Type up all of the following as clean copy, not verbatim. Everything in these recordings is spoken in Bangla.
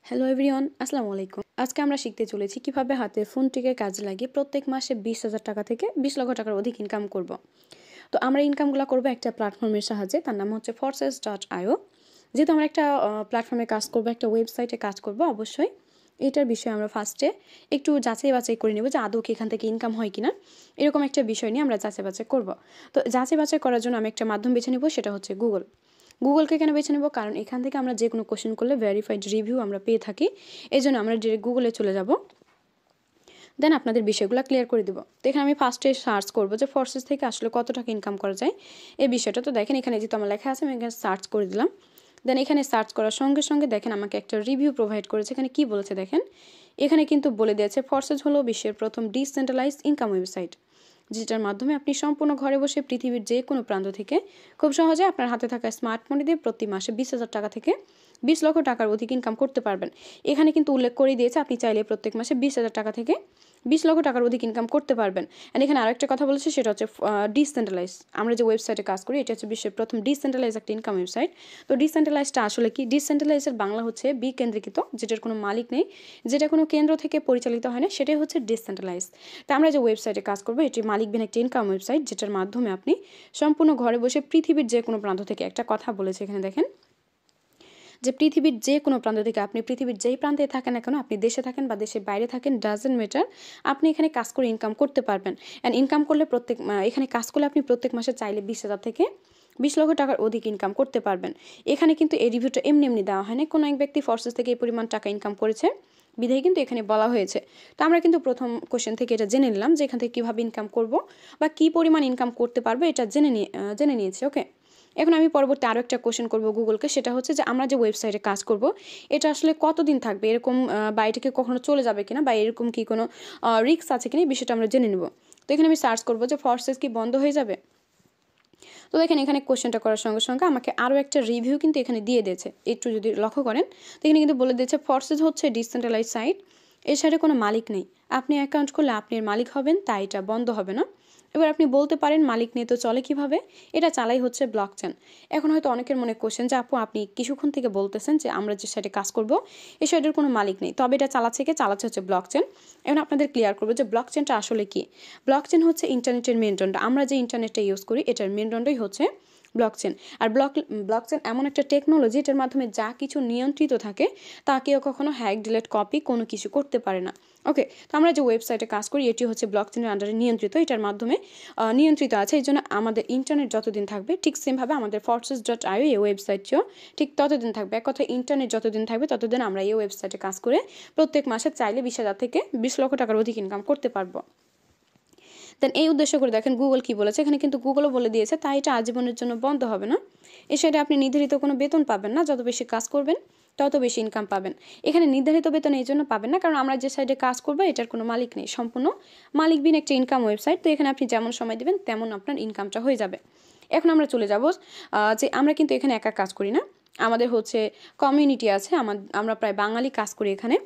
হ্যালো এভরিওয়ান, আসসালামু আলাইকুম। আজকে আমরা শিখতে চলেছি কিভাবে হাতের ফোনটিকে কাজে লাগিয়ে প্রত্যেক মাসে 20,000 টাকা থেকে 20 লক্ষ টাকার অধিক ইনকাম করব। তো আমরা ইনকামগুলো করব একটা প্ল্যাটফর্মের সাহায্যে, তার নাম হচ্ছে forces.io। যেহেতু আমরা একটা প্ল্যাটফর্মে কাজ করব, একটা ওয়েবসাইটে কাজ করব, অবশ্যই এটার বিষয়ে আমরা ফার্স্টে একটু যাচাই বাছাই করে নেব যে আদৌ কি এখান থেকে ইনকাম হয় কিনা। এরকম একটা বিষয় নিয়ে আমরা যাচাই বাছাই করব। তো যাচাই বাছাই করার জন্য আমি একটা মাধ্যম বেছে নেব, সেটা হচ্ছে গুগলকে কেন বেছে নেব? কারণ এখান থেকে আমরা যে কোনো কোশ্চেন করলে ভেরিফাইড রিভিউ আমরা পেয়ে থাকি। এই জন্য আমরা ডিরেক্ট গুগলে চলে যাব, দেন আপনাদের বিষয়গুলো ক্লিয়ার করে দেবো। তো এখানে আমি ফার্স্টে সার্চ করবো যে ফোর্সেস থেকে আসলে কত টাকা ইনকাম করা যায় এই বিষয়টা। তো দেখেন এখানে যেহেতু আমার লেখা আছে, আমি এখানে সার্চ করে দিলাম। দেন এখানে সার্চ করার সঙ্গে সঙ্গে দেখেন আমাকে একটা রিভিউ প্রোভাইড করেছে। এখানে কি বলেছে দেখেন, এখানে কিন্তু বলে দিয়েছে ফোর্সেস হলো বিশ্বের প্রথম ডিসেন্ট্রালাইজড ইনকাম ওয়েবসাইট, যেটার মাধ্যমে আপনি সম্পূর্ণ ঘরে বসে পৃথিবীর যে কোনো প্রান্ত থেকে খুব সহজে আপনার হাতে থাকা স্মার্টফোনে দিয়ে প্রতি মাসে 20,000 টাকা থেকে 20 লক্ষ টাকার অধিক ইনকাম করতে পারবেন। এখানে কিন্তু উল্লেখ করে দিয়েছে আপনি চাইলে প্রত্যেক মাসে 20,000 টাকা থেকে 20 লক্ষ টাকার অধিক ইনকাম করতে পারবেন। অ্যান্ড এখানে আরেকটা কথা বলেছে, সেটা হচ্ছে ডিসেন্ট্রালাইজ। আমরা যে ওয়েবসাইটে কাজ করি এটা হচ্ছে বিশ্বের প্রথম ডিসেন্ট্রালাইজ একটা ইনকাম ওয়েবসাইট। তো ডিসেন্ট্রালাইজটা আসলে কি? ডিসেন্ট্রালাইজের বাংলা হচ্ছে বিকেন্দ্রীকৃত, যেটার কোনো মালিক নেই, যেটা কোনো কেন্দ্র থেকে পরিচালিত হয় না, সেটাই হচ্ছে ডিসেন্ট্রালাইজ। তো আমরা যে ওয়েবসাইটে কাজ করবো এটি মালিকবিহীন একটা ইনকাম ওয়েবসাইট, যেটার মাধ্যমে আপনি সম্পূর্ণ ঘরে বসে পৃথিবীর যে কোনো প্রান্ত থেকে, একটা কথা বলেছে এখানে দেখেন যে পৃথিবীর যে কোনো প্রান্ত থেকে, আপনি পৃথিবীর যেই প্রান্তে থাকেন না কেন, আপনি দেশে থাকেন বা দেশের বাইরে থাকেন, ডাজেন্ট ম্যাটার, আপনি এখানে কাজ করে ইনকাম করতে পারবেন। অ্যান্ড ইনকাম করলে এখানে কাজ করলে আপনি প্রত্যেক মাসে চাইলে 20,000 থেকে 20 লক্ষ টাকার অধিক ইনকাম করতে পারবেন। এখানে কিন্তু এই রিভিউটা এমনি এমনি দেওয়া হয় না, কোনো এক ব্যক্তি ফোর্সেস থেকে এই পরিমাণ টাকা ইনকাম করেছে বিধায় কিন্তু এখানে বলা হয়েছে। তো আমরা কিন্তু প্রথম কোশ্চেন থেকে এটা জেনে নিলাম যে এখান থেকে কীভাবে ইনকাম করব বা কী পরিমাণ ইনকাম করতে পারবো, এটা জেনে নিয়েছি। ওকে, এখন আমি পরবর্তী আরও একটা কোশ্চেন করবো গুগলকে, সেটা হচ্ছে যে আমরা যে ওয়েবসাইটে কাজ করব এটা আসলে কতদিন থাকবে, এরকম বাইরে থেকে কখনো চলে যাবে কিনা, বা এরকম কি কোনো রিস্ক আছে কিনা, এই বিষয়টা আমরা জেনে নেব। তো এখানে আমি সার্চ করবো যে ফোর্সেস কি বন্ধ হয়ে যাবে। তো দেখেন এখানে কোশ্চেনটা করার সঙ্গে সঙ্গে আমাকে আরও একটা রিভিউ কিন্তু এখানে দিয়ে দিয়েছে, একটু যদি লক্ষ্য করেন। তো এখানে কিন্তু বলে দিয়েছে ফোর্সেস হচ্ছে ডিসেন্ট্রালাইজ সাইট, এর সাথে কোনো মালিক নেই, আপনি অ্যাকাউন্ট করলে আপনি মালিক হবেন, তাই এটা বন্ধ হবে না। এবার আপনি বলতে পারেন মালিক নিয়ে তো চলে কিভাবে, এটা চালাই হচ্ছে ব্লকচেন। এখন হয়তো অনেকের মনে কোশ্চেন যে আপু আপনি কিছুক্ষণ থেকে বলতেছেন যে আমরা যে সাইটে কাজ করব এই সাইটের কোনো মালিক নেই, তবে এটা চালাচ্ছে হচ্ছে ব্লকচেন। এখন আপনাদের ক্লিয়ার করবো যে ব্লকচেনটা আসলে কি। ব্লকচেন হচ্ছে ইন্টারনেটের মেরুদণ্ড, আমরা যে ইন্টারনেটটা ইউজ করি এটার মেরুদণ্ডই হচ্ছে ব্লকচেন। আর ব্লকচেন এমন একটা টেকনোলজি এটার মাধ্যমে যা কিছু নিয়ন্ত্রিত থাকে তা কেউ কখনো হ্যাক, ডিলেট, কপি কোনো কিছু করতে পারে না। ওকে, তো আমরা যে ওয়েবসাইটে কাজ করি এটি হচ্ছে ব্লকচেনের আন্ডারে নিয়ন্ত্রিত, এটার মাধ্যমে নিয়ন্ত্রিত আছে। এই জন্য আমাদের ইন্টারনেট যতদিন থাকবে ঠিক সেমভাবে আমাদের forces.io এই ওয়েবসাইটটিও ঠিক ততদিন থাকবে। এক কথায় ইন্টারনেট যতদিন থাকবে ততদিন আমরা এই ওয়েবসাইটে কাজ করে প্রত্যেক মাসে চাইলে 20,000 থেকে 20 লক্ষ টাকার অধিক ইনকাম করতে পারবো। দেন এই উদ্দেশ্য করে দেখেন গুগল কি বলেছে, এখানে কিন্তু গুগলও বলে দিয়েছে তাই এটা আজীবনের জন্য বন্ধ হবে না। এ সাইডে আপনি নির্ধারিত কোনো বেতন পাবেন না, যত বেশি কাজ করবেন তত বেশি ইনকাম পাবেন। এখানে নির্ধারিত বেতন এই জন্য পাবেন না কারণ আমরা যে সাইডে কাজ করবো এটার কোনো মালিক নেই, সম্পূর্ণ মালিকবিহীন একটা ইনকাম ওয়েবসাইট। তো এখানে আপনি যেমন সময় দেবেন তেমন আপনার ইনকামটা হয়ে যাবে। এখন আমরা চলে যাব যে আমরা কিন্তু এখানে একা কাজ করি না, আমাদের হচ্ছে কমিউনিটি আছে, আমরা প্রায় বাঙালি কাজ করি এখানে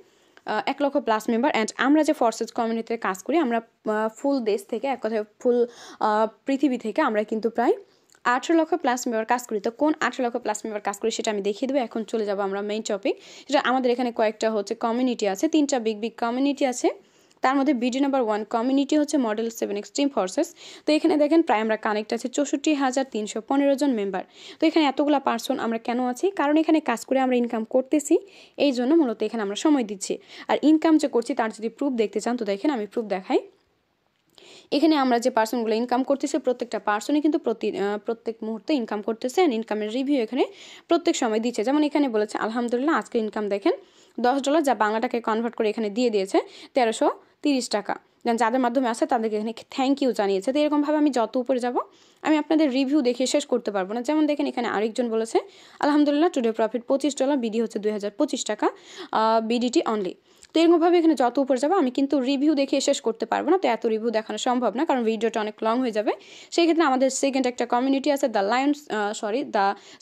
1 লক্ষ প্লাস মেম্বার। অ্যান্ড আমরা যে ফোর্সেস কমিউনিটিতে কাজ করি আমরা ফুল দেশ থেকে, এক কথায় ফুল পৃথিবী থেকে আমরা কিন্তু প্রায় 18 লক্ষ প্লাস মেম্বার কাজ করি। তো কোন 18 লক্ষ প্লাস মেম্বার কাজ করি সেটা আমি দেখিয়ে দেবো। এখন চলে যাবো আমরা মেইন টপিক, যেটা আমাদের এখানে কয়েকটা হচ্ছে কমিউনিটি আছে, 3টা বিগ কমিউনিটি আছে। তার মধ্যে ভিডিও নাম্বার 1 কমিউনিটি হচ্ছে মডেল 7 এক্সট্রিম ফোর্সেস। তো এখানে দেখেন প্রায় আমরা কানেক্ট আছে 64,315 জন মেম্বার। তো এখানে এতগুলা পার্সন আমরা কেন আছি, কারণ এখানে কাজ করে আমরা ইনকাম করতেছি, এই জন্য মূলত এখানে আমরা সময় দিচ্ছি। আর ইনকাম যে করছি তার যদি প্রুফ দেখতে চান তো দেখেন আমি প্রুফ দেখাই। এখানে আমরা যে পার্সনগুলো ইনকাম করতেছে প্রত্যেকটা পার্সনই কিন্তু প্রত্যেক মুহূর্তে ইনকাম করতেছে, অ্যান্ড ইনকামের রিভিউ এখানে প্রত্যেক সময় দিচ্ছে। যেমন এখানে বলেছে আলহামদুলিল্লাহ আজকে ইনকাম দেখেন $10, যা বাংলা টাকায় কনভার্ট করে এখানে দিয়ে দিয়েছে 1330 টাকা। যাদের মাধ্যমে আসে তাদেরকে এখানে থ্যাংক ইউ জানিয়েছে। তো এরকমভাবে আমি যত উপরে যাব আমি আপনাদের রিভিউ দেখিয়ে শেষ করতে পারবো না। যেমন দেখেন এখানে আরেকজন বলেছে আলহামদুলিল্লাহ টুডে প্রফিট $25, বিডি হচ্ছে 2025 টাকা, বিডিটি অনলি। তো এরকমভাবে এখানে যত উপরে যাবো আমি কিন্তু রিভিউ দেখিয়ে শেষ করতে পারবো না, তো এত রিভিউ দেখানো সম্ভব না কারণ ভিডিওটা অনেক লং হয়ে যাবে। সেই ক্ষেত্রে আমাদের সেকেন্ড একটা কমিউনিটি আছে the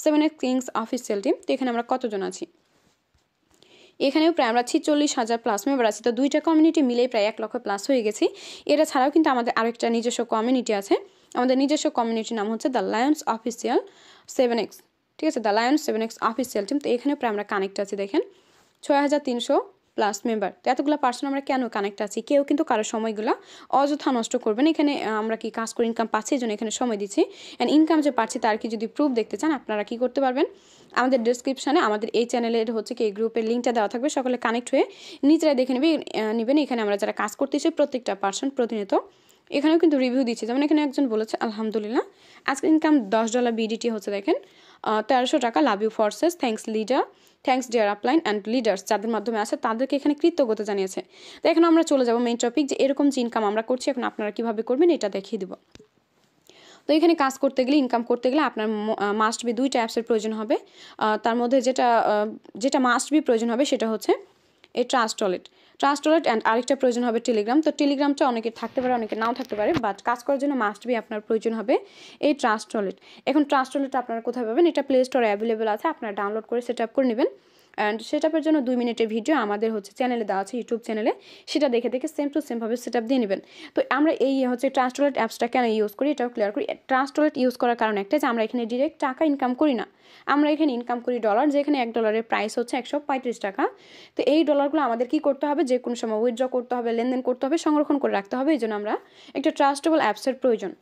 7X Kings official team. তো এখানে আমরা কতজন আছি, এখানেও প্রায় আমরা 46,000 প্লাস মেম্বার আছি। তো 2টা কমিউনিটি মিলেই প্রায় 1 লক্ষ প্লাস হয়ে গেছি। এটা ছাড়াও কিন্তু আমাদের আরেকটা নিজস্ব কমিউনিটি আছে, আমাদের নিজস্ব কমিউনিটির নাম হচ্ছে দ্য লায়ন্স অফিসিয়াল 7X। ঠিক আছে, the Lions 7X official team. তো এখানে প্রায় আমরা কানেক্ট আছি দেখেন 6300 প্লাস মেম্বার। তো এতগুলো পার্সন আমরা কেন কানেক্ট আছি? কেউ কিন্তু কারো সময়গুলো অযথা নষ্ট করবেন। এখানে আমরা কি কাজ করে ইনকাম পাচ্ছি, এই জন্য এখানে সময় দিচ্ছি। অ্যান্ড ইনকাম যে পাচ্ছি তার কি যদি প্রুফ দেখতে চান, আপনারা কি করতে পারবেন, আমাদের ডেসক্রিপশানে আমাদের এই চ্যানেলের হচ্ছে কি এই গ্রুপের লিঙ্কটা দেওয়া থাকবে, সকলে কানেক্ট হয়ে নিজেরাই দেখে নেবেন। এখানে আমরা যারা কাজ করতেছি প্রত্যেকটা পার্সন প্রতিনিয়ত এখানেও কিন্তু রিভিউ দিচ্ছি। যেমন এখানে একজন বলেছে আলহামদুলিল্লাহ আজকে ইনকাম $10 বিডিটি হচ্ছে, দেখেন 1300 টাকা। Love you forces, thanks leader, thanks dear upline and leaders, যাদের মাধ্যমে আছে তাদেরকে এখানে কৃতজ্ঞতা জানিয়েছে। তো এখন আমরা চলে যাবো মেইন টপিক, যে এরকম যে ইনকাম আমরা করছি এখন আপনারা কীভাবে করবেন এটা দেখিয়ে দিব। তো এখানে কাজ করতে গেলে, ইনকাম করতে গেলে আপনার মাস্ট বি 2টা অ্যাপসের প্রয়োজন হবে। তার মধ্যে যেটা মাস্ট বি প্রয়োজন হবে সেটা হচ্ছে এই ট্রাস্টওয়ালেট অ্যান্ড আরেকটা প্রয়োজন হবে টেলিগ্রাম। তো টেলিগ্রামটা অনেকের থাকতে পারে, অনেকের নাও থাকতে পারে, বাট কাজ করার জন্য মাস্ট বি আপনার প্রয়োজন হবে এই ট্রাস্টওয়ালেট। এখন ট্রাস্টওয়ালেটটা আপনারা কোথায় পাবেন? এটা প্লে স্টোরে অ্যাভেলেবেল আছে, আপনারা ডাউনলোড করে সেট আপ করে নেবেন। অ্যান্ড সেট আপের জন্য 2 মিনিটের ভিডিও আমাদের হচ্ছে চ্যানেলে দেওয়া আছে, ইউটিউব চ্যানেলে, সেটা দেখে সেম টু সেমভাবে সেট আপ দিয়ে নেবেন। তো আমরা এই হচ্ছে ট্রাস্টওয়ালেট অ্যাপসটা কেন ইউজ করি এটাও ক্লিয়ার করি। ট্রাস্টওয়ালেট ইউজ করার কারণ একটা, যে আমরা এখানে ডিরেক্ট টাকা ইনকাম করি না, আমরা এখানে ইনকাম করি ডলার, যেখানে $1 প্রাইস হচ্ছে 135 টাকা। তো এই ডলারগুলো আমাদের কি করতে হবে, যে কোনো সময় উইথড্র করতে হবে, লেনদেন করতে হবে, সংরক্ষণ করে রাখতে হবে। এই জন্য আমরা একটা ট্রাস্টেবল অ্যাপসের প্রয়োজন।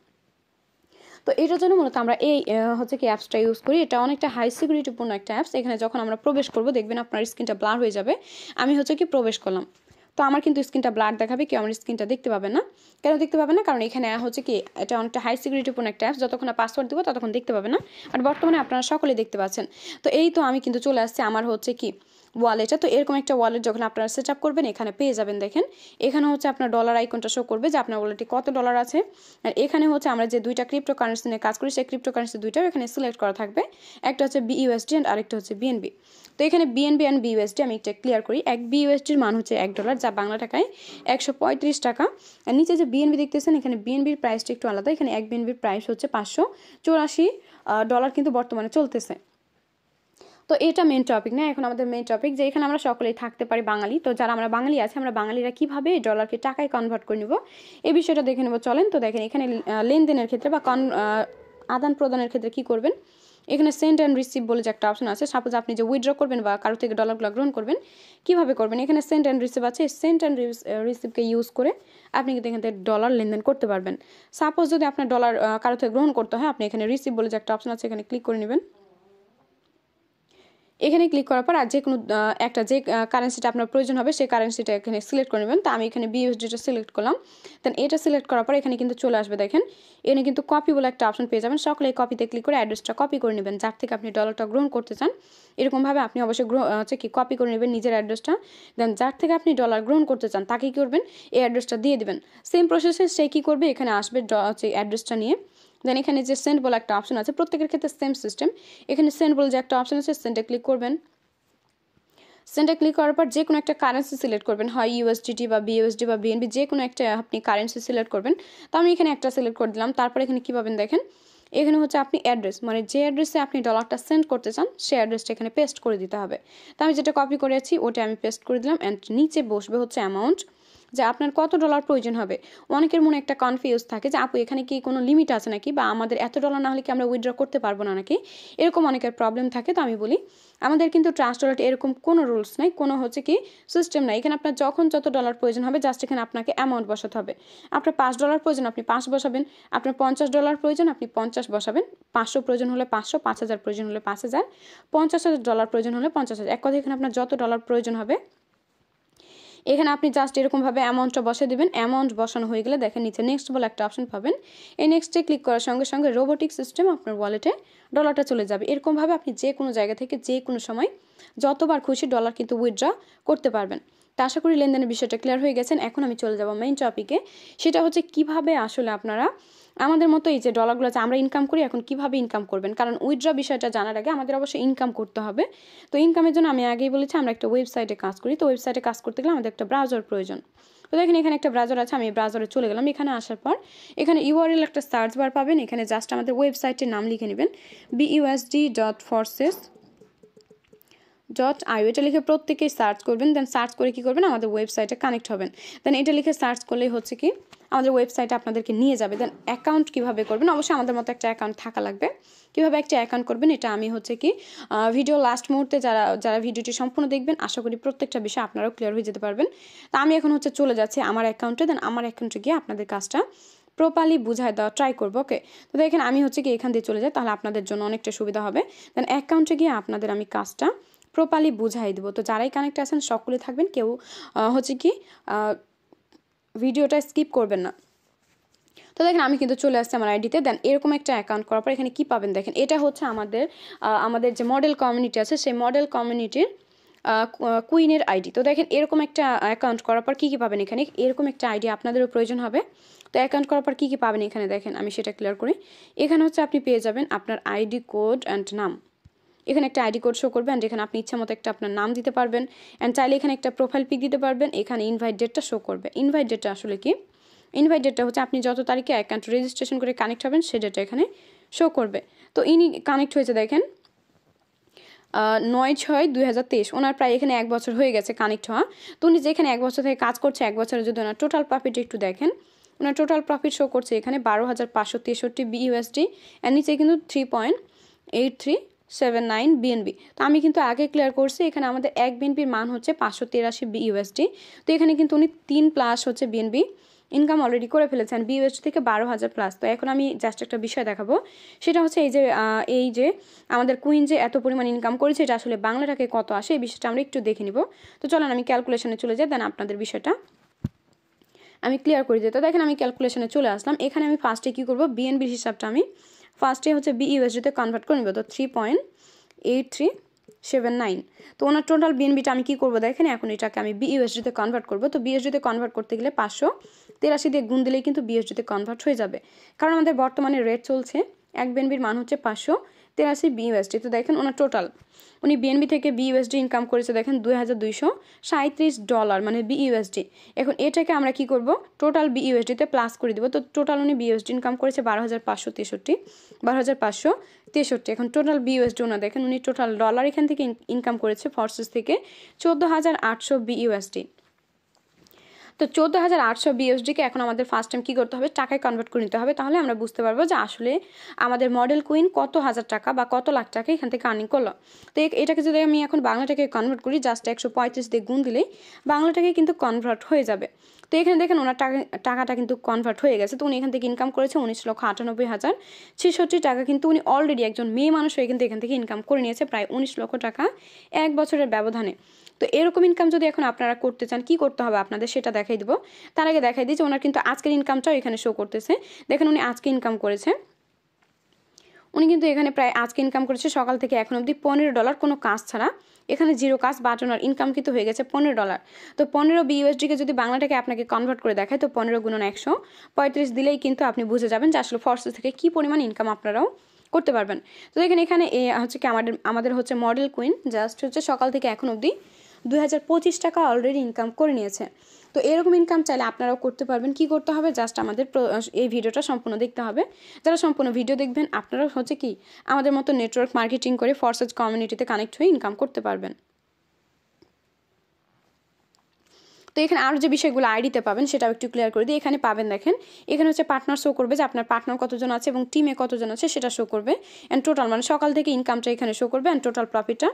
তো এটার জন্য মূলত আমরা এই হচ্ছে কি অ্যাপসটা ইউজ করি। এটা অনেকটা হাই সিকিউরিটিপূর্ণ একটা অ্যাপস। এখানে যখন আমরা প্রবেশ করব দেখবেন আপনার স্ক্রিনটা ব্লার হয়ে যাবে। আমি হচ্ছে কি প্রবেশ করলাম, তো আমার কিন্তু স্ক্রিনটা ব্লার দেখাবে, কেউ আমার স্ক্রিনটা দেখতে পাবে না। কেন দেখতে পাবে না? কারণ এখানে হচ্ছে কি এটা অনেকটা হাই সিকিউরিটিপূর্ণ একটা অ্যাপস, যতক্ষণ না পাসওয়ার্ড দেবো ততক্ষণ দেখতে পাবে না। আর বর্তমানে আপনারা সকলে দেখতে পাচ্ছেন। তো এই তো আমি কিন্তু চলে আসছি আমার হচ্ছে কি ওয়ালেটে। তো এরকম একটা ওয়ালেট যখন আপনারা সেট আপ করবেন এখানে পেয়ে যাবেন। দেখেন এখানে হচ্ছে আপনার ডলার আইকনটা শো করবে যে আপনার ওয়ালেটে কত ডলার আছে। আর এখানে হচ্ছে আমরা যে 2টা ক্রিপ্টোকারেন্সি নিয়ে কাজ করি সেই ক্রিপ্টোকারেন্সি 2টাও এখানে সিলেক্ট করা থাকবে। একটা হচ্ছে BUSD অ্যান্ড আরেকটা হচ্ছে BNB। তো এখানে BNB অ্যান্ড BUSD আমি একটা ক্লিয়ার করি। এক BUSDর মান হচ্ছে $1, যা বাংলা টাকায় 135 টাকা। আর নিচে যে BNB দেখতেছেন এখানে BNBর প্রাইসটা একটু আলাদা। এখানে এক BNBর প্রাইস হচ্ছে $584 কিন্তু বর্তমানে চলতেছে। তো এটা মেন টপিক না, এখন আমাদের মেন টপিক যে এখানে আমরা সকলেই থাকতে পারি বাঙালি। তো যারা আমরা বাঙালি আছি, আমরা বাঙালিরা কীভাবে ডলারকে টাকায় কনভার্ট করে নেব এই বিষয়টা দেখে নেব। চলেন। তো দেখেন এখানে লেনদেনের ক্ষেত্রে বা আদান প্রদানের ক্ষেত্রে কি করবেন, এখানে সেন্ড অ্যান্ড রিসিভ বলে যে একটা অপশন আছে। সাপোজ আপনি যে উইথড্র করবেন বা কারো থেকে ডলারগুলো গ্রহণ করবেন, কীভাবে করবেন, এখানে সেন্ড অ্যান্ড রিসিভ আছে। সেন্ড অ্যান্ড রিসিভকে ইউজ করে আপনি কিন্তু এখান থেকে ডলার লেনদেন করতে পারবেন। সাপোজ যদি আপনার ডলার কারো থেকে গ্রহণ করতে হয়, আপনি এখানে রিসিভ বলে যে একটা অপশন আছে, এখানে ক্লিক করে নেবেন। এখানে ক্লিক করার পর আর যে কোনো একটা যে কারেন্সিটা আপনার প্রয়োজন হবে সেই কারেন্সিটা এখানে সিলেক্ট করে নেবেন। তো আমি এখানে BUSDটা সিলেক্ট করলাম। দেন এটা সিলেক্ট করার পর এখানে কিন্তু চলে আসবে, দেখেন এখানে কিন্তু কপি বলে একটা অপশন পেয়ে যাবেন। সকলে এই কপিতে ক্লিক করে অ্যাড্রেসটা কপি করে নেবেন, যার থেকে আপনি ডলারটা গ্রহণ করতে চান। এরকমভাবে আপনি অবশ্যই হচ্ছে কি কপি করে নেবেন নিজের অ্যাড্রেসটা। দেন যার থেকে আপনি ডলার গ্রহণ করতে চান তাকে কী করবেন, এই অ্যাড্রেসটা দিয়ে দেবেন। সেম প্রসেসে সে কী করবে, এখানে আসবে হচ্ছে অ্যাড্রেসটা নিয়ে। দেন এখানে যে সেন্ড বলে একটা অপশন আছে, প্রত্যেকের ক্ষেত্রে সেম সিস্টেম। এখানে সেন্ড বলে যে একটা অপশন আছে, সেন্ডে ক্লিক করবেন। সেন্ডে ক্লিক করার পর যে কোনো একটা কারেন্সি সিলেক্ট করবেন, হয় USDT বা BUSD বা BNB, যে কোনো একটা আপনি কারেন্সি সিলেক্ট করবেন। তো আমি এখানে একটা সিলেক্ট করে দিলাম। তারপর এখানে কী পাবেন দেখেন, এখানে হচ্ছে আপনি অ্যাড্রেস, মানে যে অ্যাড্রেসে আপনি ডলারটা সেন্ড করতে চান সেই অ্যাড্রেসটা এখানে পেস্ট করে দিতে হবে। তো আমি যেটা কপি করেছি ওটা আমি পেস্ট করে দিলাম। অ্যান্ড নিচে বসবে হচ্ছে অ্যামাউন্ট, যে আপনার কত ডলার প্রয়োজন হবে। অনেকের মনে একটা কনফিউজ থাকে যে আপু এখানে কি কোনো লিমিট আছে নাকি, বা আমাদের এত ডলার না হলে কি আমরা উইথড্র করতে পারবো না নাকি, এরকম অনেকের প্রবলেম থাকে। তো আমি বলি আমাদের কিন্তু ট্রাস্টওয়ালেটে এরকম কোনো রুলস নাই, কোনো হচ্ছে কি সিস্টেম নাই। এখানে আপনার যখন যত ডলার প্রয়োজন হবে জাস্ট এখানে আপনাকে অ্যামাউন্ট বসাতে হবে। আপনার $5 প্রয়োজন আপনি 5 বসাবেন, আপনার $50 প্রয়োজন আপনি 50 বসাবেন, 500 প্রয়োজন হলে 500, 5000 প্রয়োজন হলে 5000, $50,000 প্রয়োজন হলে 50,000। এক কথা এখানে আপনার যত ডলার প্রয়োজন হবে এখানে আপনি জাস্ট এরকমভাবে অ্যামাউন্টটা বসে দেবেন। অ্যামাউন্ট বসানো হয়ে গেলে দেখেন নিচে নেক্সট বলে একটা অপশন পাবেন। এই নেক্সটে ক্লিক করার সঙ্গে সঙ্গে রোবোটিক সিস্টেম আপনার ওয়ালেটে ডলারটা চলে যাবে। এরকমভাবে আপনি যে কোনো জায়গা থেকে যে কোনো সময় যতবার খুশি ডলার কিন্তু উইথড্র করতে পারবেন। তা আশা করি লেনদেনের বিষয়টা ক্লিয়ার হয়ে গেছেন। এখন আমি চলে যাব মেইন টপিকে, সেটা হচ্ছে কিভাবে আসলে আপনারা আমাদের মতো এই যে ডলারগুলো আছে আমরা ইনকাম করি, এখন কিভাবে ইনকাম করবেন। কারণ উইথড্র বিষয়টা জানার আগে আমাদের অবশ্যই ইনকাম করতে হবে। তো ইনকামের জন্য আমি আগেই বলেছি আমরা একটা ওয়েবসাইটে কাজ করি। তো ওয়েবসাইটে কাজ করতে গেলে আমাদের একটা ব্রাউজার প্রয়োজন। তো দেখেন এখানে একটা ব্রাউজার আছে, আমি ব্রাউজারে চলে গেলাম। এখানে আসার পর এখানে URL একটা সার্চ বার পাবেন, এখানে জাস্ট আমাদের ওয়েবসাইটের নাম লিখে নেবেন, BUSD.forces .io এটা লিখে প্রত্যেকেই সার্চ করবেন, দেন সার্চ করে কি করবেন আমাদের ওয়েবসাইটে কানেক্ট হবেন। দেন এটা লিখে সার্চ করলেই হচ্ছে কি আমাদের ওয়েবসাইটে আপনাদেরকে নিয়ে যাবে। দেন অ্যাকাউন্ট কিভাবে করবেন, অবশ্যই আমাদের মতো একটা অ্যাকাউন্ট থাকা লাগবে। কিভাবে একটা অ্যাকাউন্ট করবেন এটা আমি হচ্ছে কি ভিডিও লাস্ট মুহূর্তে যারা ভিডিওটি সম্পূর্ণ দেখবেন আশা করি প্রত্যেকটা বিষয় আপনারাও ক্লিয়ার হয়ে যেতে পারবেন। তা আমি এখন হচ্ছে চলে যাচ্ছি আমার অ্যাকাউন্টে, দেন আমার অ্যাকাউন্টে গিয়ে আপনাদের কাজটা প্রপারলি বুঝায় দেওয়া ট্রাই করবো। ওকে, তো দেখেন আমি হচ্ছে কি এখান দিয়ে চলে যাই, তাহলে আপনাদের জন্য অনেকটা সুবিধা হবে। দেন অ্যাকাউন্টে গিয়ে আপনাদের আমি কাজটা প্রপারলি বুঝাই দেবো। তো যারাই কানেক্ট আছেন সকলে থাকবেন, কেউ হচ্ছে কি ভিডিওটা স্কিপ করবেন না। তো দেখেন আমি কিন্তু চলে আসছি আমার আইডিতে। দেন এরকম একটা অ্যাকাউন্ট করার পর এখানে কি পাবেন দেখেন, এটা হচ্ছে আমাদের যে মডেল কমিউনিটি আছে সেই মডেল কমিউনিটির কুইনের আইডি। তো দেখেন এরকম একটা অ্যাকাউন্ট করার পর কী কী পাবেন এখানে, এরকম একটা আইডি আপনাদেরও প্রয়োজন হবে। তো অ্যাকাউন্ট করার পর কী কী পাবেন এখানে দেখেন, আমি সেটা ক্লিয়ার করি। এখানে হচ্ছে আপনি পেয়ে যাবেন আপনার আইডি কোড অ্যান্ড নাম। এখানে একটা আইডি কোড শো করবে অ্যান্ড এখানে আপনি ইচ্ছা মতো একটা আপনার নাম দিতে পারবেন অ্যান্ড চাইলে এখানে একটা প্রোফাইল পিক দিতে পারবেন। এখানে ইনভাইট ডেটটা শো করবে। ইনভাইট ডেটটা আসলে কি, ইনভাইট ডেটটা হচ্ছে আপনি যত তারিখে অ্যাকাউন্ট রেজিস্ট্রেশন করে কানেক্ট হবেন সে ডেটটা এখানে শো করবে। তো ইনি কানেক্ট হয়েছে দেখেন 9/6/2023, ওনার প্রায় এখানে 1 বছর হয়ে গেছে কানেক্ট হওয়া। তো উনি যেখানে 1 বছর থেকে কাজ করছে, 1 বছরে যদি ওনার টোটাল প্রফিট একটু দেখেন, ওনার টোটাল প্রফিট শো করছে এখানে 12,563 বিইউএসডি অ্যান্ড নিচে কিন্তু 3.8379 বিএনবি। তো আমি কিন্তু আগে ক্লিয়ার করছি এখানে আমাদের 1 বিএনপির মান হচ্ছে 583 বিইউএসডি। তো এখানে কিন্তু উনি 3+ হচ্ছে বিএনবি ইনকাম অলরেডি করে ফেলেছেন বিইউএসডি থেকে 12,000+। তো এখন আমি জাস্ট একটা বিষয় দেখাবো, সেটা হচ্ছে এই যে আমাদের কুইন যে এত পরিমাণ ইনকাম করেছে এটা আসলে বাংলা টাকায় কত আসে এই বিষয়টা আমরা একটু দেখে নিব। তো চলেন আমি ক্যালকুলেশনে চলে যাই, দেন আপনাদের বিষয়টা আমি ক্লিয়ার করে দিই। তো দেখেন আমি ক্যালকুলেশনে চলে আসলাম। এখানে আমি ফার্স্টে কী করবো, বিএনবির হিসাবটা আমি ফার্স্টে হচ্ছে বিইউএসডিতে কনভার্ট করে নিব। তো 3.8379। তো ওনার টোটাল বিএনবিটা আমি কী করবো দেখেন, এখন এটাকে আমি বিইউএসডিতে কনভার্ট করবো। তো বিএসডিতে কনভার্ট করতে গেলে 583 দিয়ে গুণ দিলেই কিন্তু বিএসডিতে কনভার্ট হয়ে যাবে, কারণ আমাদের বর্তমানে রেট চলছে 1 বিএনবির মান হচ্ছে 583 বিইউএসডি। তো দেখেন ওনার টোটাল উনি বিএনবি থেকে বিইউএসডি ইনকাম করেছে দেখেন $2,237 মানে বিইউএসডি। এখন এটাকে আমরা কি করব, টোটাল বিইউএসডিতে প্লাস করে দেবো। তো টোটাল উনি বিইউএসডি ইনকাম করেছে 12,563। এখন টোটাল বিইউএসডি ওনা দেখেন উনি টোটাল ডলার এখান থেকে ইনকাম করেছে ফর্সেস থেকে 14,800 বিইউএসডি। তো 14,800 বিইউএসডিকে এখন আমাদের ফার্স্ট টাইম কী করতে হবে, টাকায় কনভার্ট করে নিতে হবে। তাহলে আমরা বুঝতে পারবো যে আসলে আমাদের মডেল কুইন কত হাজার টাকা বা কত লাখ টাকা এখান থেকে আর্নিং করলো। তো এটাকে যদি আমি এখন বাংলা টাকায় কনভার্ট করি, জাস্ট 135 দিয়ে গুণ দিলেই বাংলা টাকায় কিন্তু কনভার্ট হয়ে যাবে। তো এখানে দেখেন ওনার টাকাটা কিন্তু কনভার্ট হয়ে গেছে। তো উনি এখান থেকে ইনকাম করেছে 19,98,066 টাকা। কিন্তু উনি অলরেডি একজন মেয়ে মানুষ হয়ে কিন্তু এখান থেকে ইনকাম করে নিয়েছে প্রায় 19 লক্ষ টাকা 1 বছরের ব্যবধানে। তো এরকম ইনকাম যদি এখন আপনারা করতে চান কি করতে হবে আপনাদের সেটা দেখাই দিব। তার আগে দেখাই দিই যে ওনার কিন্তু আজকের ইনকামটাও এখানে শো করতেছে। দেখেন উনি আজকে ইনকাম করেছে, উনি কিন্তু এখানে প্রায় আজকে ইনকাম করেছে সকাল থেকে এখন অবধি $15 কোনো কাজ ছাড়া, এখানে জিরো কাজ, বাট ওনার ইনকাম কিন্তু হয়ে গেছে $15। তো 15 বিইউএসডিকে যদি বাংলাটাকে আপনাকে কনভার্ট করে দেখায়, তো 15 × 135 দিলেই কিন্তু আপনি বুঝে যাবেন যে আসলে ফর্সেস থেকে কী পরিমাণ ইনকাম আপনারাও করতে পারবেন। তো দেখেন এখানে হচ্ছে কি আমাদের হচ্ছে মডেল কুইন জাস্ট হচ্ছে সকাল থেকে এখন অবধি 2,025 টাকা অলরেডি ইনকাম করে নিয়েছে। তো এরকম ইনকাম চাইলে আপনারাও করতে পারবেন। কি করতে হবে, জাস্ট আমাদের এই ভিডিওটা সম্পূর্ণ দেখতে হবে। যারা সম্পূর্ণ ভিডিও দেখবেন আপনারাও হচ্ছে কি আমাদের মতো নেটওয়ার্ক মার্কেটিং করে ফরসেজ কমিউনিটিতে কানেক্ট হয়ে ইনকাম করতে পারবেন। তো এখানে আরও যে বিষয়গুলো আইডিতে পাবেন সেটাও একটু ক্লিয়ার করে দিই। এখানে পাবেন দেখেন এখানে হচ্ছে পার্টনার শো করবে যে আপনার পার্টনার কতজন আছে এবং টিমে কতজন আছে সেটা শো করবে অ্যান্ড টোটাল মানে সকাল থেকে ইনকামটা এখানে শো করবে অ্যান্ড টোটাল প্রফিটটা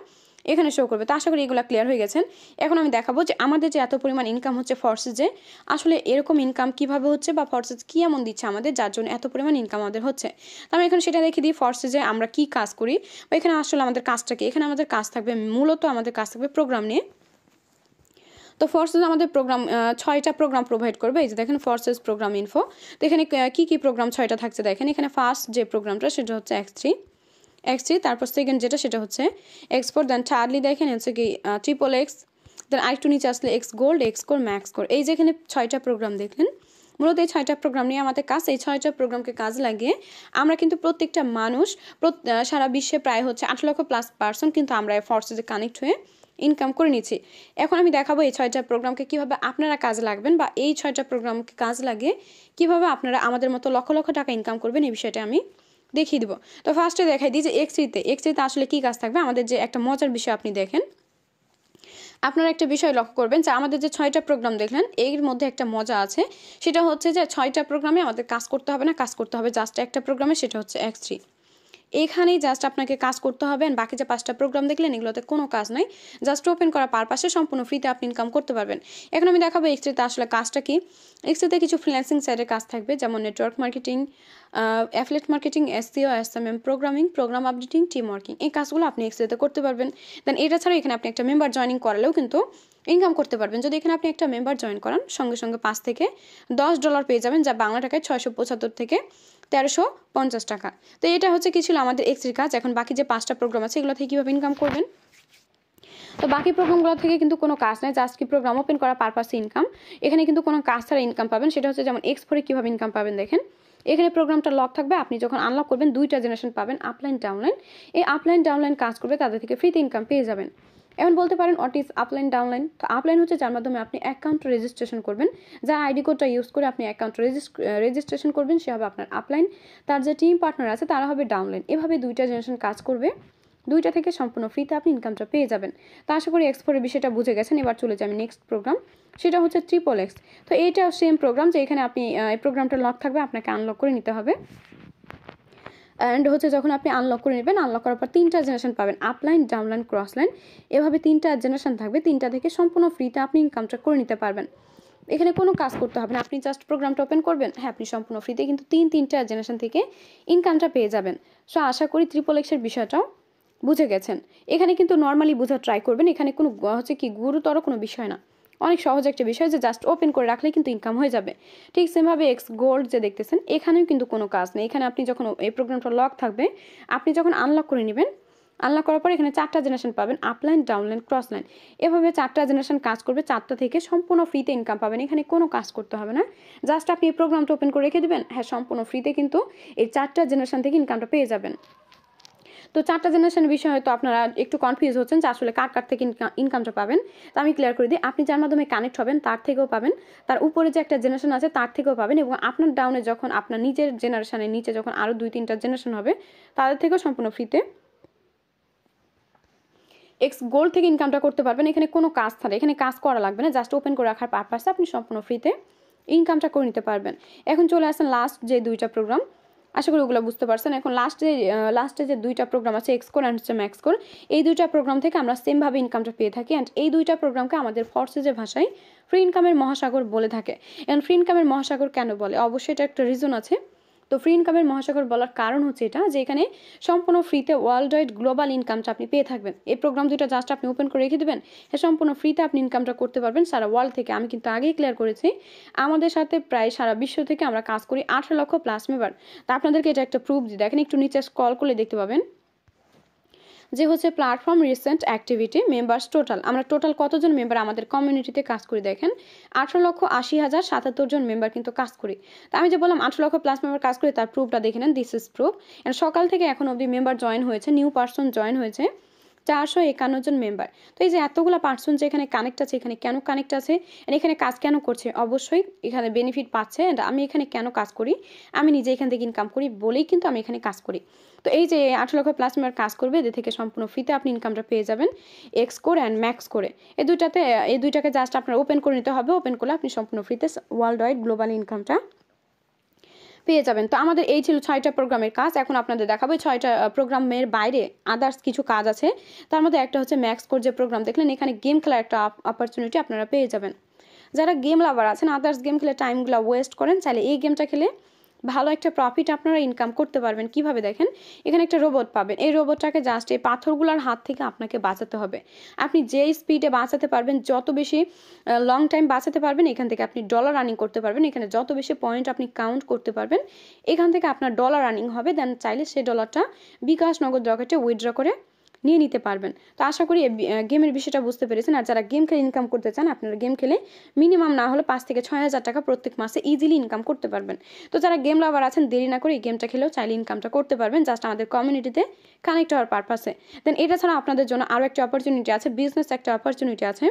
এখানে শো করবে। তো আশা করি এগুলো ক্লিয়ার হয়ে গেছেন। এখন আমি দেখাবো যে আমাদের যে এত পরিমাণ ইনকাম হচ্ছে ফরসেজে, আসলে এরকম ইনকাম কিভাবে হচ্ছে বা ফরসেজ কী এমন দিচ্ছে আমাদের যার জন্য এত পরিমাণ ইনকাম আমাদের হচ্ছে। তো আমি এখন সেটা দেখে দিই ফরসেজে আমরা কি কাজ করি বা এখানে আসলে আমাদের কাজটা কি। এখানে আমাদের কাজ থাকবে মূলত আমাদের কাজ থাকবে প্রোগ্রাম নিয়ে। তো ফরসেজ আমাদের প্রোগ্রাম 6টা প্রোগ্রাম প্রোভাইড করবে। এই যে দেখেন ফরসেজ প্রোগ্রাম ইনফো। তো এখানে কী প্রোগ্রাম 6টা থাকছে দেখেন। এখানে ফার্স্ট যে প্রোগ্রামটা সেটা হচ্ছে X3, তারপর সেকেন্ড যেটা সেটা হচ্ছে X4, দেন থার্ডলি দেখেন হচ্ছে কি XXX, দেন আরেকটু নিচে আসলে X gold, X core, max core. এই যে এখানে 6টা প্রোগ্রাম দেখলেন, মূলত এই 6টা প্রোগ্রাম নিয়ে আমাদের কাজ। এই 6টা প্রোগ্রামকে কাজ লাগিয়ে আমরা কিন্তু প্রত্যেকটা মানুষ সারা বিশ্বে প্রায় হচ্ছে 8 লক্ষ প্লাস পার্সন কিন্তু আমরা ফরসেজে কানেক্ট হয়ে ইনকাম করে নিচ্ছি। এখন আমি দেখাবো এই 6টা প্রোগ্রামকে কীভাবে আপনারা কাজে লাগবেন বা এই 6টা প্রোগ্রামকে কাজ লাগিয়ে কীভাবে আপনারা আমাদের মতো লক্ষ লক্ষ টাকা ইনকাম করবেন এই বিষয়টা আমি দেখিয়ে দেবো। তো ফার্স্টে দেখাই দিই যে X3তে আসলে কী কাজ থাকবে। আমাদের যে একটা মজার বিষয় আপনি দেখেন, আপনারা একটা বিষয় লক্ষ্য করবেন যে আমাদের যে 6টা প্রোগ্রাম দেখলেন এর মধ্যে একটা মজা আছে, সেটা হচ্ছে যে 6টা প্রোগ্রামে আমাদের কাজ করতে হবে না, কাজ করতে হবে জাস্ট একটা প্রোগ্রামে, সেটা হচ্ছে X3। এখানেই জাস্ট আপনাকে কাজ করতে হবে। বাকি যে 5টা প্রোগ্রাম দেখলেন এগুলোতে কোনো কাজ নাই, জাস্ট ওপেন করা পারপাসে সম্পূর্ণ ফ্রিতে আপনি ইনকাম করতে পারবেন। এখন আমি দেখাবো X3তে আসলে কাজটা কি। X3তে কিছু ফ্রিল্যান্সিং সাইডের কাজ থাকবে, যেমন network marketing, affiliate marketing, SEO, SMM, programming, program updating, team working. এই কাজগুলো আপনি X3তে করতে পারবেন। দেন এটা ছাড়া এখানে আপনি একটা মেম্বার জয়েনিং করালেও কিন্তু ইনকাম করতে পারবেন। যদি এখানে আপনি একটা মেম্বার জয়েন করান, সঙ্গে সঙ্গে $5 থেকে $10 পেয়ে যাবেন, যা বাংলা টাকায় 675 থেকে 1350 টাকা। তো এটা হচ্ছে কি ছিল আমাদের X3 কাজ। এখন বাকি যে 5টা প্রোগ্রাম আছে এগুলো থেকে কীভাবে ইনকাম করবেন। তো বাকি প্রোগ্রামগুলো থেকে কিন্তু কোনো কাজ নাই, জাস্ট কি প্রোগ্রাম ওপেন করা পারপাসে ইনকাম। এখানে কিন্তু কোনো কাজ ছাড়া ইনকাম পাবেন। সেটা হচ্ছে যেমন X4-এ কীভাবে ইনকাম পাবেন দেখেন। এখানে প্রোগ্রামটা লক থাকবে, আপনি যখন আনলক করবেন 2টা জেনারেশন পাবেন, আপলাইন ডাউনলাইন। এই আপলাইন ডাউনলাইন কাজ করবে, তাদের থেকে ফ্রিতে ইনকাম পেয়ে যাবেন। এখন বলতে পারেন হোয়াট ইজ আপলাইন ডাউনলাইন। তো আপলাইন হচ্ছে যার মাধ্যমে আপনি অ্যাকাউন্ট রেজিস্ট্রেশন করবেন, যার আইডি কোডটা ইউজ করে আপনি অ্যাকাউন্ট রেজিস্ট্রেশন করবেন, সে হবে আপনার আপলাইন, তার যে টিম পার্টনার আছে তারা হবে ডাউনলাইন। এভাবে 2টা জেনারেশন কাজ করবে, 2টা থেকে সম্পূর্ণ ফ্রিতে আপনি ইনকামটা পেয়ে যাবেন। তো আশা করি X4-এর বিষয়টা বুঝে গেছেন। এবার চলে যাই আমি নেক্সট প্রোগ্রাম, সেটা হচ্ছে XXX। তো এইটাও সেম প্রোগ্রাম, যে এখানে আপনি এই প্রোগ্রামটা লক থাকবে, আপনাকে আনলক করে নিতে হবে। অ্যান্ড হচ্ছে যখন আপনি আনলক করে নেবেন, আনলক করার পর 3টা জেনারেশন পাবেন, আপলাইন, ডাউনলাইন, ক্রসলাইন। এভাবে 3টা জেনারেশন থাকবে, 3টা থেকে সম্পূর্ণ ফ্রিতে আপনি ইনকামটা করে নিতে পারবেন। এখানে কোনো কাজ করতে হবে না, আপনি জাস্ট প্রোগ্রামটা ওপেন করবেন, হ্যাঁ আপনি সম্পূর্ণ ফ্রিতে কিন্তু 3টা জেনারেশন থেকে ইনকামটা পেয়ে যাবেন। সো আশা করি XXX-এর বিষয়টাও বুঝে গেছেন। এখানে কিন্তু নর্মালি বোঝার ট্রাই করবেন, এখানে কোনো হচ্ছে কি গুরুতর কোনো বিষয় না, অনেক সহজ একটা বিষয়, যে জাস্ট ওপেন করে রাখলে কিন্তু ইনকাম হয়ে যাবে। ঠিক সেমভাবে X গোল্ড যে দেখতেছেন, এখানেও কিন্তু কোনো কাজ নেই। এখানে আপনি যখন এই প্রোগ্রামটা লক থাকবে, আপনি যখন আনলক করে নেবেন, আনলক করার পর এখানে 4টা জেনারেশন পাবেন, আপলাইন, ডাউনলাইন, ক্রসলাইন। এভাবে 4টা জেনারেশন কাজ করবে, 4টা থেকে সম্পূর্ণ ফ্রিতে ইনকাম পাবেন। এখানে কোনো কাজ করতে হবে না, জাস্ট আপনি এই প্রোগ্রামটা ওপেন করে রেখে দেবেন, হ্যাঁ সম্পূর্ণ ফ্রিতে কিন্তু এই 4টা জেনারেশন থেকে ইনকামটা পেয়ে যাবেন। তো 4টা জেনারেশনের বিষয় হয়তো আপনারা একটু কনফিউজ হচ্ছেন যে আসলে কার থেকে ইনকামটা পাবেন। তো আমি ক্লিয়ার করে দিই, আপনি যার মাধ্যমে কানেক্ট হবেন তার থেকেও পাবেন, তার উপরে যে একটা জেনারেশন আছে তার থেকেও পাবেন, এবং আপনার ডাউনে যখন আপনার নিজের জেনারেশনের নিচে যখন আরও 2-3টা জেনারেশন হবে তাদের থেকেও সম্পূর্ণ ফ্রিতে X গোল্ড থেকে ইনকামটা করতে পারবেন। এখানে কোনো কাজ ছাড়া, এখানে কাজ করা লাগবে না, জাস্ট ওপেন করে রাখার পারপাসে আপনি সম্পূর্ণ ফ্রিতে ইনকামটা করে নিতে পারবেন। এখন চলে আসেন লাস্ট যে 2টা প্রোগ্রাম, আশা করি ওগুলো বুঝতে পারছেন। এখন লাস্টে যে 2টা প্রোগ্রাম আছে, Xcore অ্যান্ড হচ্ছে ম্যাক্সকোর, এই 2টা প্রোগ্রাম থেকে আমরা সেমভাবে ইনকামটা পেয়ে থাকি। অ্যান্ড এই 2টা প্রোগ্রামকে আমাদের ফোর্সেজের ভাষায় ফ্রি ইনকামের মহাসাগর বলে থাকে। এখন ফ্রি ইনকামের মহাসাগর কেন বলে, অবশ্যই এটা একটা রিজন আছে। তো ফ্রি ইনকামের মহাসাগর বলার কারণ হচ্ছে এটা, যে এখানে সম্পূর্ণ ফ্রিতে ওয়ার্ল্ড ওয়াইড গ্লোবাল ইনকামটা আপনি পেয়ে থাকবেন। এই প্রোগ্রাম 2টা জাস্ট আপনি ওপেন করে রেখে দেবেন, সম্পূর্ণ ফ্রিতে আপনি ইনকামটা করতে পারবেন সারা ওয়ার্ল্ড থেকে। আমি কিন্তু আগেই ক্লিয়ার করেছি, আমাদের সাথে প্রায় সারা বিশ্ব থেকে আমরা কাজ করি 18 লক্ষ প্লাস মেম্বার। তা আপনাদেরকে এটা একটা প্রুফ দিই, দেখেন একটু নিচে স্ক্রল করলে দেখতে পাবেন যে হচ্ছে platform recent activity members total. আমরা টোটাল কতজন মেম্বার আমাদের কমিউনিটিতে কাজ করি দেখেন, 18,80,077 জন মেম্বার কিন্তু কাজ করি। তা আমি যে বললাম 18 লক্ষ প্লাস মেম্বার কাজ করি, তার প্রুফটা দেখে নেন, দিস ইজ প্রুফ। অ্যান্ড সকাল থেকে এখন অবধি মেম্বার জয়েন হয়েছে, নিউ পার্সন জয়েন হয়েছে 451 জন মেম্বার। তো এই যে এতগুলো পার্সন যে এখানে কানেক্ট আছে, এখানে কেন কানেক্ট আছে, এখানে কাজ কেন করছে, অবশ্যই এখানে বেনিফিট পাচ্ছে। অ্যান্ড আমি এখানে কেন কাজ করি, আমি নিজে এখান থেকে ইনকাম করি বলেই কিন্তু আমি এখানে কাজ করি। তো এই যে 18 লক্ষ প্লাস মেম্বার কাজ করবে, এদের থেকে সম্পূর্ণ ফ্রিতে আপনি ইনকামটা পেয়ে যাবেন Xcore অ্যান্ড ম্যাক্সকোরে। এই দুইটাকে জাস্ট আপনার ওপেন করে নিতে হবে, ওপেন করলে আপনি সম্পূর্ণ ফ্রিতে ওয়ার্ল্ড ওয়াইড গ্লোবাল ইনকামটা পেয়ে যাবেন। তো আমাদের এই ছিল 6টা প্রোগ্রামের কাজ। এখন আপনাদের দেখাবো 6টা প্রোগ্রামের বাইরে আদার্স কিছু কাজ আছে। তার মধ্যে একটা হচ্ছে ম্যাক্সকোর যে প্রোগ্রাম দেখলেন, এখানে গেম খেলার একটা অপরচুনিটি আপনারা পেয়ে যাবেন। যারা গেম লাভার আছেন, আদার্স গেম খেলে টাইমগুলো ওয়েস্ট করেন, চাইলে এই গেমটা খেলে ভালো একটা প্রফিট আপনারা ইনকাম করতে পারবেন। কিভাবে দেখেন, এখানে একটা রোবট পাবেন, এই রোবটটাকে জাস্ট এই পাথরগুলোর হাত থেকে আপনাকে বাঁচাতে হবে। আপনি যেই স্পিডে বাঁচাতে পারবেন, যত বেশি লং টাইম বাঁচাতে পারবেন, এখান থেকে আপনি ডলার আর্নিং করতে পারবেন। এখানে যত বেশি পয়েন্ট আপনি কাউন্ট করতে পারবেন, এখান থেকে আপনার ডলার আর্নিং হবে। দেন চাইলে সেই ডলারটা বিকাশ নগদ রকেটে উইথড্র করে নিয়ে নিতে পারবেন। তো আশা করি গেমের বিষয়টা বুঝতে পেরেছেন। আর যারা গেম খেলে ইনকাম করতে চান, আপনারা গেম খেলে মিনিমাম না হলে 5 থেকে 6,000 টাকা প্রত্যেক মাসে ইজিলি ইনকাম করতে পারবেন। তো যারা গেম লাভার আছেন, দেরি না করে এই গেমটা খেলেও চাইলে ইনকামটা করতে পারবেন, জাস্ট আমাদের কমিউনিটিতে কানেক্ট হওয়ার পারপাসে। দেন এটা ছাড়া আপনাদের জন্য আরও একটা অপরচুনিটি আছে, বিজনেস একটা অপরচুনিটি আছে।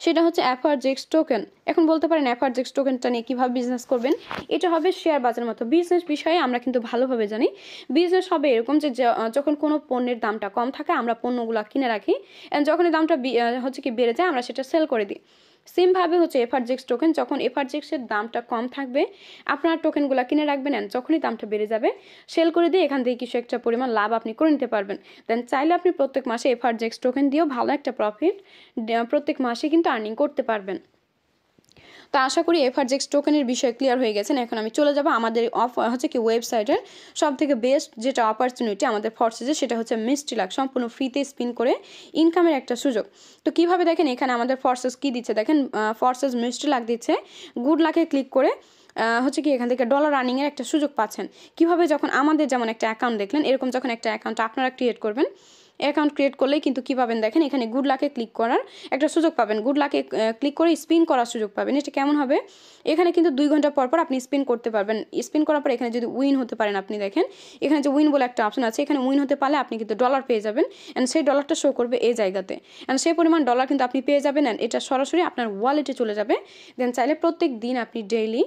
সেটা হচ্ছে FRGX টোকেন। এখন বলতে পারেন FRGX টোকেনটা নিয়ে কীভাবে বিজনেস করবেন। এটা হবে শেয়ার বাজারের মতো। বিজনেস বিষয়ে আমরা কিন্তু ভালোভাবে জানি। বিজনেস হবে এরকম যে যখন কোনো পণ্যের দামটা কম থাকে আমরা পণ্যগুলো কিনে রাখি, যখন দামটা হচ্ছে কি বেড়ে যায় আমরা সেটা সেল করে দিই। সেমভাবে হচ্ছে FRGX টোকেন, যখন FRGX এর দামটা কম থাকবে আপনার টোকেনগুলো কিনে রাখবেন, যখনই দামটা বেড়ে যাবে সেল করে দিয়ে এখান থেকে কিছু একটা পরিমাণ লাভ আপনি করে নিতে পারবেন। দেন চাইলে আপনি প্রত্যেক মাসে FRGX টোকেন দিয়েও ভালো একটা প্রফিট প্রত্যেক মাসে কিন্তু আর্নিং করতে পারবেন। তো আশা করি FRGX টোকেনের বিষয় ক্লিয়ার হয়ে গেছেন। এখন আমি চলে যাব আমাদের হচ্ছে কি ওয়েবসাইটের সবথেকে বেস্ট যেটা অপরচুনিটি আমাদের ফরসেজে, সেটা হচ্ছে মিষ্টি লাক, সম্পূর্ণ ফ্রিতে স্পিন করে ইনকামের একটা সুযোগ। তো কিভাবে দেখেন এখানে আমাদের ফরসেজ কি দিচ্ছে দেখেন, ফরসেজ মিষ্টি লাক দিচ্ছে। গুড লাকে ক্লিক করে হচ্ছে কি এখান থেকে ডলার আর্নিংয়ের একটা সুযোগ পাচ্ছেন। কিভাবে, যখন আমাদের যেমন একটা অ্যাকাউন্ট দেখলেন এরকম যখন একটা অ্যাকাউন্ট আপনারা ক্রিয়েট করবেন, অ্যাকাউন্ট ক্রিয়েট করলেই কিন্তু কী পাবেন দেখেন, এখানে গুড লাকে ক্লিক করার একটা সুযোগ পাবেন। গুড লাকে ক্লিক করে স্পিন করার সুযোগ পাবেন। এটা কেমন হবে, এখানে কিন্তু 2 ঘন্টা পর পর আপনি স্পিন করতে পারবেন। স্পিন করার পর এখানে যদি উইন হতে পারেন, আপনি দেখেন এখানে যে উইন বলে একটা অপশন আছে, এখানে উইন হতে পারলে আপনি কিন্তু ডলার পেয়ে যাবেন, অ্যান্ড সেই ডলারটা শো করবে এই জায়গাতে, অ্যান্ড সেই পরিমাণ ডলার কিন্তু আপনি পেয়ে যাবেন, অ্যান্ড এটা সরাসরি আপনার ওয়ালেটে চলে যাবে। দেন চাইলে প্রত্যেক দিন আপনি ডেইলি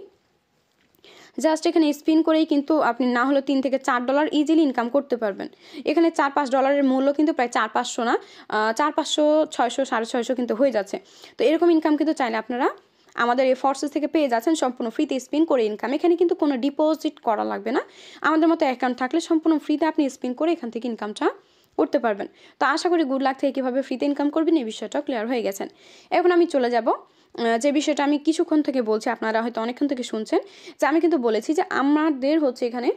জাস্ট এখানে স্পিন করেই কিন্তু আপনি না হলে 3 থেকে 4 ডলার ইজিলি ইনকাম করতে পারবেন। এখানে 4-5 ডলারের মূল্য কিন্তু প্রায় 400-500 না, 400-500, 600, 650 কিন্তু হয়ে যাচ্ছে। তো এরকম ইনকাম কিন্তু চাইলে আপনারা আমাদের এই ফরসেস থেকে পেয়ে যাচ্ছেন সম্পূর্ণ ফ্রিতে স্পিন করে ইনকাম। এখানে কিন্তু কোনো ডিপোজিট করা লাগবে না। আমাদের মতো অ্যাকাউন্ট থাকলে সম্পূর্ণ ফ্রিতে আপনি স্পিন করে এখান থেকে ইনকামটা করতে পারবেন। তো আশা করি গুড লাক থেকে কীভাবে ফ্রিতে ইনকাম করবেন এই বিষয়টাও ক্লিয়ার হয়ে গেছেন। এখন আমি চলে যাব যে বিষয়টা আমি কিছুক্ষণ থেকে বলছি, আপনারা হয়তো অনেকক্ষণ থেকে শুনছেন, যে আমি কিন্তু বলেছি যে আমাদের হচ্ছে এখানে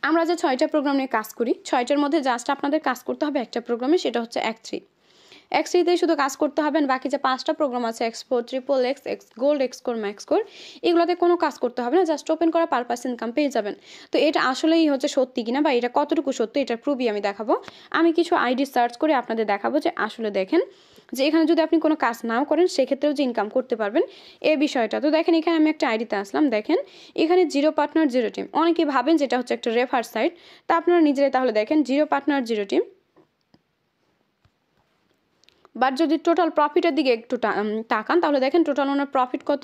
আমরা যে 6টা প্রোগ্রাম নিয়ে কাজ করি, 6টার মধ্যে জাস্ট আপনাদের কাজ করতে হবে একটা প্রোগ্রামে, সেটা হচ্ছে X3-তেই শুধু কাজ করতে হবেন। বাকি যে 5টা প্রোগ্রাম আছে X4, XXX, Xgold, Xcore, Maxcore, এগুলোতে কোনো কাজ করতে হবে না, জাস্ট ওপেন করা পারপাস ইনকাম পেয়ে যাবেন। তো এটা আসলেই হচ্ছে সত্যি কিনা বা এটা কতটুকু সত্যি, এটা প্রুফই আমি দেখাবো। আমি কিছু আইডি সার্চ করে আপনাদের দেখাবো যে আসলে দেখেন যে এখানে যদি আপনি কোনো কাজ নাও করেন সেক্ষেত্রেও যে ইনকাম করতে পারবেন এই বিষয়টা। তো দেখেন এখানে আমি একটা আইডিতে আসলাম, দেখেন এখানে জিরো পার্টনার জিরো টিম। অনেকেই ভাবেন যেটা হচ্ছে একটা রেফার সাইট, তা আপনারা নিজেরাই তাহলে দেখেন zero partner zero team. But যদি টোটাল প্রফিটের দিকে একটু তাকান তাহলে দেখেন টোটাল ওনার প্রফিট কত,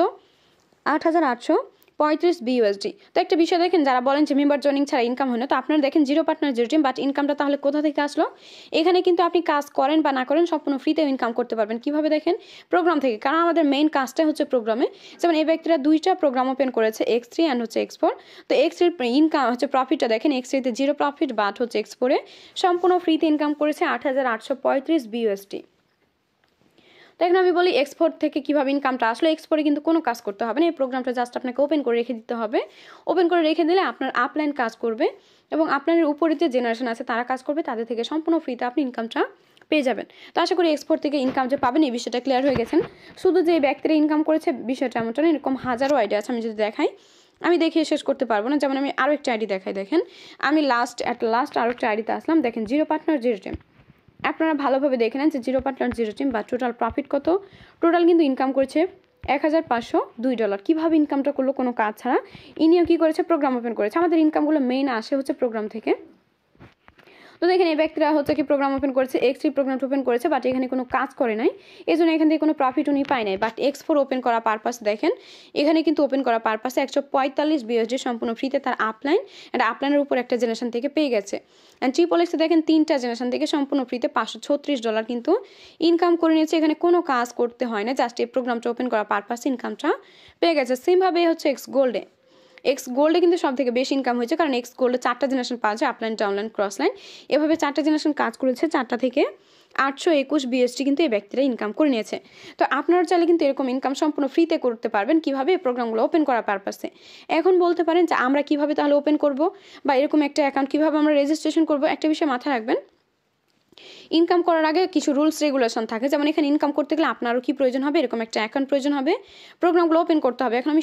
8,835 BUSD। তো একটা বিষয় দেখেন, যারা বলেন যে মেম্বার জয়েনিং ছাড়া ইনকাম হয় না, তো আপনারা দেখেন zero partner zero team, but ইনকামটা তাহলে কোথা থেকে আসলো? এখানে কিন্তু আপনি কাজ করেন বা না করেন সম্পূর্ণ ফ্রিতে ইনকাম করতে পারবেন। কিভাবে দেখেন, প্রোগ্রাম থেকে, কারণ আমাদের মেইন কাজটা হচ্ছে প্রোগ্রামে। যেমন এই ব্যক্তিরা 2টা প্রোগ্রাম ওপেন করেছে, X3 অ্যান্ড হচ্ছে X4। তো X3 ইনকাম হচ্ছে প্রফিটটা দেখেন, X3-তে জিরো প্রফিট, বাট হচ্ছে X4-এ সম্পূর্ণ ফ্রিতে ইনকাম করেছে 8,835 BUSD। তো এখন আমি বলি X4 থেকে কীভাবে ইনকামটা আসলে। X4-এ কিন্তু কোনো কাজ করতে হবে না, এই প্রোগ্রামটা জাস্ট আপনাকে ওপেন করে রেখে দিতে হবে। ওপেন করে রেখে দিলে আপনার আপলাইন কাজ করবে এবং আপনার উপরে যে জেনারেশন আছে তারা কাজ করবে, তাদের থেকে সম্পূর্ণ ফ্রিতে আপনি ইনকামটা পেয়ে যাবেন। তো আশা করি X4 থেকে ইনকাম যে পাবেন এই বিষয়টা ক্লিয়ার হয়ে গেছেন। শুধু যে ব্যক্তিরা ইনকাম করেছে বিষয়টা এমনটা না, এরকম হাজারো আইডিয়া আছে। আমি যদি দেখাই আমি দেখিয়ে শেষ করতে পারবো না। যেমন আমি আরও একটা আইডি দেখাই, দেখেন আমি লাস্ট আরও একটা আইডিতে আসলাম, দেখেন জিরো পার্টনার জিরো টিম। আপনারা ভালোভাবে দেখে নেন যে জিরো পার্টনার জিরো টিম বা টোটাল প্রফিট কত। টোটাল কিন্তু ইনকাম করেছে $1,502। কীভাবে ইনকামটা করলো, কোনো কাজ ছাড়া। ইনিও কী করেছে, প্রোগ্রাম ওপেন করেছে। আমাদের ইনকামগুলো মেইন আসে হচ্ছে প্রোগ্রাম থেকে। তো দেখেন এই ব্যক্তিরা হচ্ছে কি প্রোগ্রাম ওপেন করেছে, X3 প্রোগ্রামটা ওপেন করেছে, বাট এখানে কোনো কাজ করে নাই, এই জন্য এখান থেকে কোনো প্রফিট উনি পায় নাই। বাট X4 ওপেন করা পারপাস দেখেন এখানে কিন্তু ওপেন করা পারপাসে 145 BUSD সম্পূর্ণ ফ্রিতে তার আপলাইন অ্যান্ড আপলাইনের উপর একটা জেনারেশন থেকে পেয়ে গেছে। অ্যান্ড XXX-এ দেখেন 3টা জেনারেশন থেকে সম্পূর্ণ ফ্রিতে $536 কিন্তু ইনকাম করে নিয়েছে। এখানে কোনো কাজ করতে হয় না, জাস্ট এই প্রোগ্রামটা ওপেন করা পারপাসে ইনকামটা পেয়ে গেছে। সেমভাবে হচ্ছে Xgold-এ কিন্তু সব থেকে বেশি ইনকাম হয়েছে, কারণ Xgold-এ 4টা জেনারেশন পাওয়া যায়, আপলাইন, ডাউনলাইন, ক্রসলাইন। এভাবে 4টা জেনারেশন কাজ করেছে, 4টা থেকে 821 BUSD কিন্তু এই ব্যক্তিরা ইনকাম করে নিয়েছে। তো আপনারা চাইলে কিন্তু এরকম ইনকাম সম্পূর্ণ ফ্রিতে করতে পারবেন। কিভাবে, এই প্রোগ্রামগুলো ওপেন করার পারপাসে। এখন বলতে পারেন যে আমরা কিভাবে তাহলে ওপেন করব বা এরকম একটা অ্যাকাউন্ট কিভাবে আমরা রেজিস্ট্রেশন করব। একটা বিষয় মাথায় রাখবেন, ইনকাম করার আগে কিছু রুলস রেগুলেশন থাকে। যেমন এখানে ইনকাম করতে গেলে আপনারও কি প্রয়োজন হবে, এরকম একটা অ্যাকাউন্ট প্রয়োজন হবে, প্রোগ্রামগুলো ওপেন করতে হবে। এখন আমি